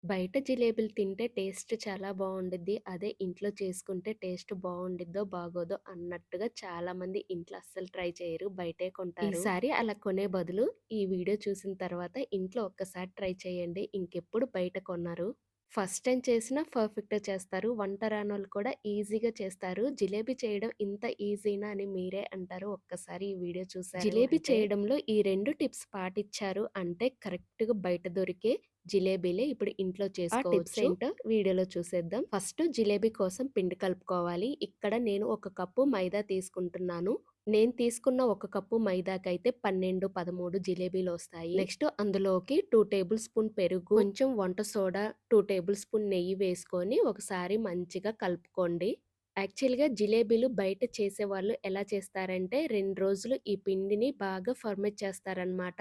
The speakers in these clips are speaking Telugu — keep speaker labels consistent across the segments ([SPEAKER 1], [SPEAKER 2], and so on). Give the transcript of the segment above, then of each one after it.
[SPEAKER 1] బయట జిలేబీలు తింటే టేస్ట్ చాలా బావుండిద్ది. అదే ఇంట్లో చేసుకుంటే టేస్ట్ బావుండిద్దో, బాగోదో అన్నట్టుగా చాలామంది ఇంట్లో అస్సలు ట్రై చేయరు. బయటే కొంటారు. ఈసారి అలా కొనే బదులు ఈ వీడియో చూసిన తర్వాత ఇంట్లో ఒక్కసారి ట్రై చేయండి. ఇంకెప్పుడు బయట కొనరు. ఫస్ట్ టైమ్ చేసినా పర్ఫెక్ట్‌గా చేస్తారు. వంట రానోళ్ళు కూడా ఈజీగా చేస్తారు. జిలేబీ చేయడం ఇంత ఈజీనా అని మీరే అంటారు ఒక్కసారి ఈ వీడియో చూసారు జిలేబీ చేయడంలో ఈ 2 టిప్స్ పాటిచ్చారు అంటే కరెక్ట్‌గా బయట దొరికే జిలేబీలే ఇప్పుడు ఇంట్లో చేసుకోవచ్చు. ఆ టిప్స్ ఏంటో వీడియోలో చూసేద్దాం. ఫస్ట్ జిలేబీ కోసం పిండి కలుపుకోవాలి. ఇక్కడ నేను ఒక కప్పు మైదా తీసుకుంటున్నాను. నేను తీసుకున్న ఒక కప్పు మైదాకైతే 12, 13 జిలేబీలొస్తాయి. నెక్స్ట్ అందులోకి 2 టేబుల్ స్పూన్ పెరుగు, కొంచెం వంట సోడా, 2 టేబుల్ స్పూన్ నెయ్యి వేసుకొని ఒకసారి మంచిగా కలుపుకోండి. యాక్చువల్‌గా జిలేబీలు బయట చేసేవాళ్ళు ఎలా చేస్తారంటే 2 రోజులు ఈ పిండిని బాగా ఫర్మెంట్ చేస్తారనమాట.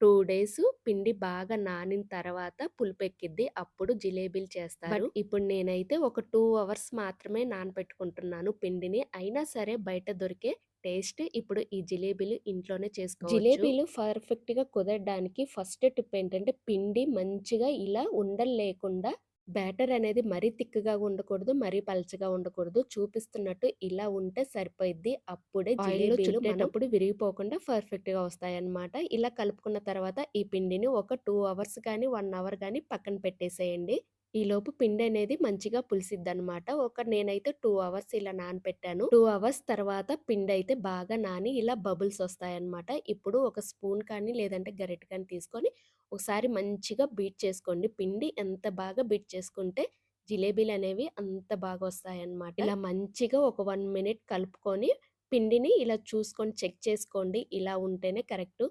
[SPEAKER 1] 2 డేస్ పిండి బాగా నానిన తర్వాత పులుపెక్కిద్ది. అప్పుడు జిలేబీలు చేస్తారు. ఇప్పుడు నేనైతే ఒక 2 అవర్స్ మాత్రమే నానబెట్టుకుంటున్నాను పిండిని. అయినా సరే బయట దొరికే టేస్ట్ ఇప్పుడు ఈ జిలేబీలు ఇంట్లోనే చేసుకోవచ్చు. జిలేబీలు పర్ఫెక్ట్‌గా కుదరడానికి ఫస్ట్ టిప్ ఏంటంటే పిండి మంచిగా ఇలా ఉండలు లేకుండా బ్యాటర్ అనేది మరీ తిక్కుగా ఉండకూడదు. మరీ పలచగా ఉండకూడదు. చూపిస్తున్నట్టు ఇలా ఉంటే సరిపోయిద్ది. అప్పుడే ఆయిల్‌లో చుట్టేటప్పుడు విరిగిపోకుండా పర్ఫెక్ట్‌గా వస్తాయన్నమాట. ఇలా కలుపుకున్న తర్వాత ఈ పిండిని ఒక 2 అవర్స్ గానీ, 1 అవర్ గానీ పక్కన పెట్టేసేయండి. ఈలోపు పిండనేది మంచిగా పులిసిద్దనమాట. నేనైతే 2 అవర్స్ ఇలా నానపెట్టాను. 2 అవర్స్ తర్వాత పిండయితే బాగా నాని ఇలా బబుల్స్ వస్తాయన్నమాట. ఇప్పుడు ఒక స్పూన్ కానీ, లేదంటే గరిటె కానీ తీసుకొని ఒకసారి మంచిగా బీట్ చేసుకోండి. పిండి ఎంత బాగా బీట్ చేసుకుంటే జిలేబీలనేవి అంత బాగొస్తాయన్నమాట. ఇలా మంచిగా ఒక 1 మినిట్ కలుపుకొని పిండిని ఇలా చూసుకొని చెక్ చేసుకోండి. ఇలా ఉంటేనే కరెక్టు.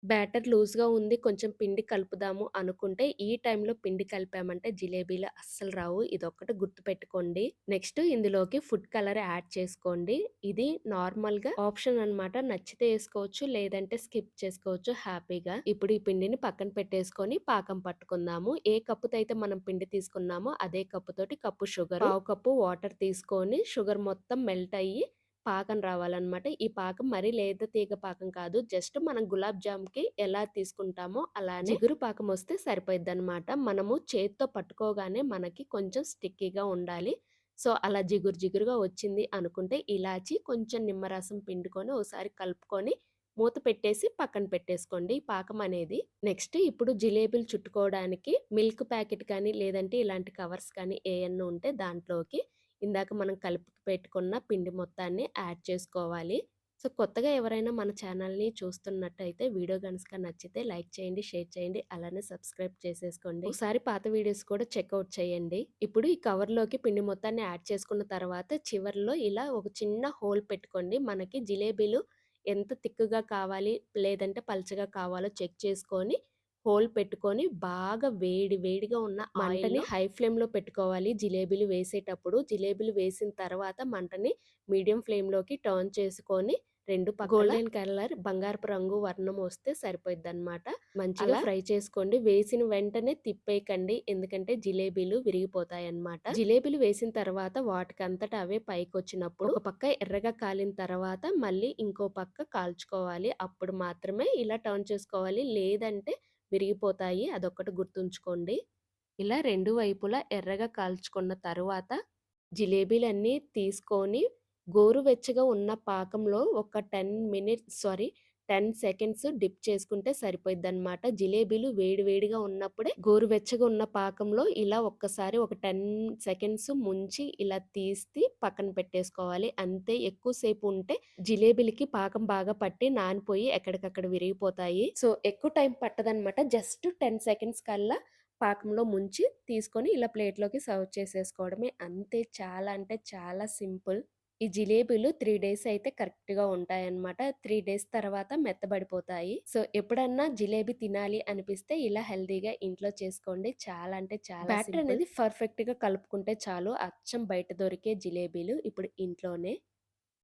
[SPEAKER 1] బ్యాటర్ లూజ్‌గా ఉంది. కొంచెం పిండి కలుపుదాము అనుకుంటే, ఈ టైంలో పిండి కలిపామంటే జిలేబీలు అస్సలు రావు. ఇదొక్కటి గుర్తుపెట్టుకోండి. నెక్స్ట్ ఇందులోకి ఫుడ్ కలర్ యాడ్ చేసుకోండి. ఇది నార్మల్‌గా ఆప్షన్ అనమాట. నచ్చితే ఏసుకోవచ్చు. లేదంటే స్కిప్ చేసుకోవచ్చు హ్యాపీగా. ఇప్పుడు ఈ పిండిని పక్కన పెట్టేసుకొని పాకం పట్టుకుందాము. ఏ కప్పుతో అయితే మనం పిండి తీసుకున్నామో అదే కప్పుతోటి కప్పు షుగరు, పావు కప్పు వాటర్ తీసుకొని షుగర్ మొత్తం మెల్ట్ అయ్యి పాకం రావాలనమాట. ఈ పాకం మరీ లేత తీగ పాకం కాదు. జస్ట్ మనం గులాబ్ జామ్‌కి ఎలా తీసుకుంటామో అలానే జిగురు పాకం వస్తే సరిపోయిద్దనమాట. మనము చేత్తో పట్టుకోగానే మనకి కొంచెం స్టిక్కీగా ఉండాలి. సో, అలా జిగురు జిగురుగా వచ్చింది అనుకుంటే ఇలాచి, కొంచెం నిమ్మరసం పిండుకొని ఒకసారి కలుపుకొని మూత పెట్టేసి పక్కన పెట్టేసుకోండి ఈ పాకం అనేది. నెక్స్ట్ ఇప్పుడు జిలేబీలు చుట్టుకోవడానికి మిల్క్ ప్యాకెట్ కానీ, లేదంటే ఇలాంటి కవర్స్ కానీ ఏయన్నా ఉంటే దాంట్లోకి ఇందాక మనం కలిపి పెట్టుకున్న పిండి మొత్తాన్ని యాడ్ చేసుకోవాలి. సో, కొత్తగా ఎవరైనా మన ఛానల్‌ని చూస్తున్నట్టయితే వీడియో గనుక నచ్చితే లైక్ చేయండి, షేర్ చేయండి, అలానే సబ్స్క్రైబ్ చేసేసుకోండి. ఒకసారి పాత వీడియోస్ కూడా చెక్‌ఔట్ చేయండి. ఇప్పుడు ఈ కవర్‌లోకి పిండి మొత్తాన్ని యాడ్ చేసుకున్న తర్వాత చివర్లో ఇలా ఒక చిన్న హోల్ పెట్టుకోండి. మనకి జిలేబీలు ఎంత తిక్కుగా కావాలి, లేదంటే పలచగా కావాలో చెక్ చేసుకొని హోల్ పెట్టుకొని బాగా వేడి వేడిగా ఉన్న మంటని హై ఫ్లేమ్‌లో పెట్టుకోవాలి జిలేబీలు వేసేటప్పుడు. జిలేబీలు వేసిన తర్వాత మంటని మీడియం ఫ్లేమ్‌లోకి టర్న్ చేసుకొని 2 పక్కల గోల్డెన్ కలర్ బంగారపు రంగు వర్ణం వస్తే సరిపోయిద్దనమాట. మంచిగా ఫ్రై చేసుకోండి. వేసిన వెంటనే తిప్పేయకండి. ఎందుకంటే జిలేబీలు విరిగిపోతాయన్నమాట. జిలేబీలు వేసిన తర్వాత వాటికంతట అవే పైకొచ్చినప్పుడు ఒక పక్క ఎర్రగా కాలిన తర్వాత మళ్ళీ ఇంకో పక్క కాల్చుకోవాలి. అప్పుడు మాత్రమే ఇలా టర్న్ చేసుకోవాలి. లేదంటే విరిగిపోతాయి. అదొక్కటి గుర్తుంచుకోండి. ఇలా 2 వైపులా ఎర్రగా కాల్చుకున్న తరువాత జిలేబీలన్నీ తీసుకొని గోరువెచ్చగా ఉన్న పాకంలో ఒక 10 సెకండ్స్ డిప్ చేసుకుంటే సరిపోయిద్దనమాట. జిలేబీలు వేడి వేడిగా ఉన్నప్పుడే గోరువెచ్చగా ఉన్న పాకంలో ఇలా ఒక్కసారి ఒక 10 సెకండ్స్ ముంచి ఇలా తీసి పక్కన పెట్టేసుకోవాలి. అంతే ఎక్కువ సేపు ఉంటే జిలేబీలకి పాకం బాగా పట్టి నానిపోయి ఎక్కడికక్కడ విరిగిపోతాయి. సో, ఎక్కువ టైం పట్టదనమాట. జస్ట్ 10 సెకండ్స్ కల్లా పాకంలో ముంచి తీసుకొని ఇలా ప్లేట్‌లోకి సర్వ్ చేసేసుకోవడమే. అంతే చాలా అంటే చాలా సింపుల్. ఈ జిలేబీలు 3 డేస్ అయితే కరెక్ట్‌గా ఉంటాయన్నమాట. 3 డేస్ తర్వాత మెత్తబడిపోతాయి. సో, ఎప్పుడన్నా జిలేబీ తినాలి అనిపిస్తే ఇలా హెల్తీగా ఇంట్లో చేసుకోండి. చాలా అంటే చాలా బ్యాటర్ అనేది పర్ఫెక్ట్‌గా కలుపుకుంటే చాలు. అచ్చం బయట దొరికే జిలేబీలు ఇప్పుడు ఇంట్లోనే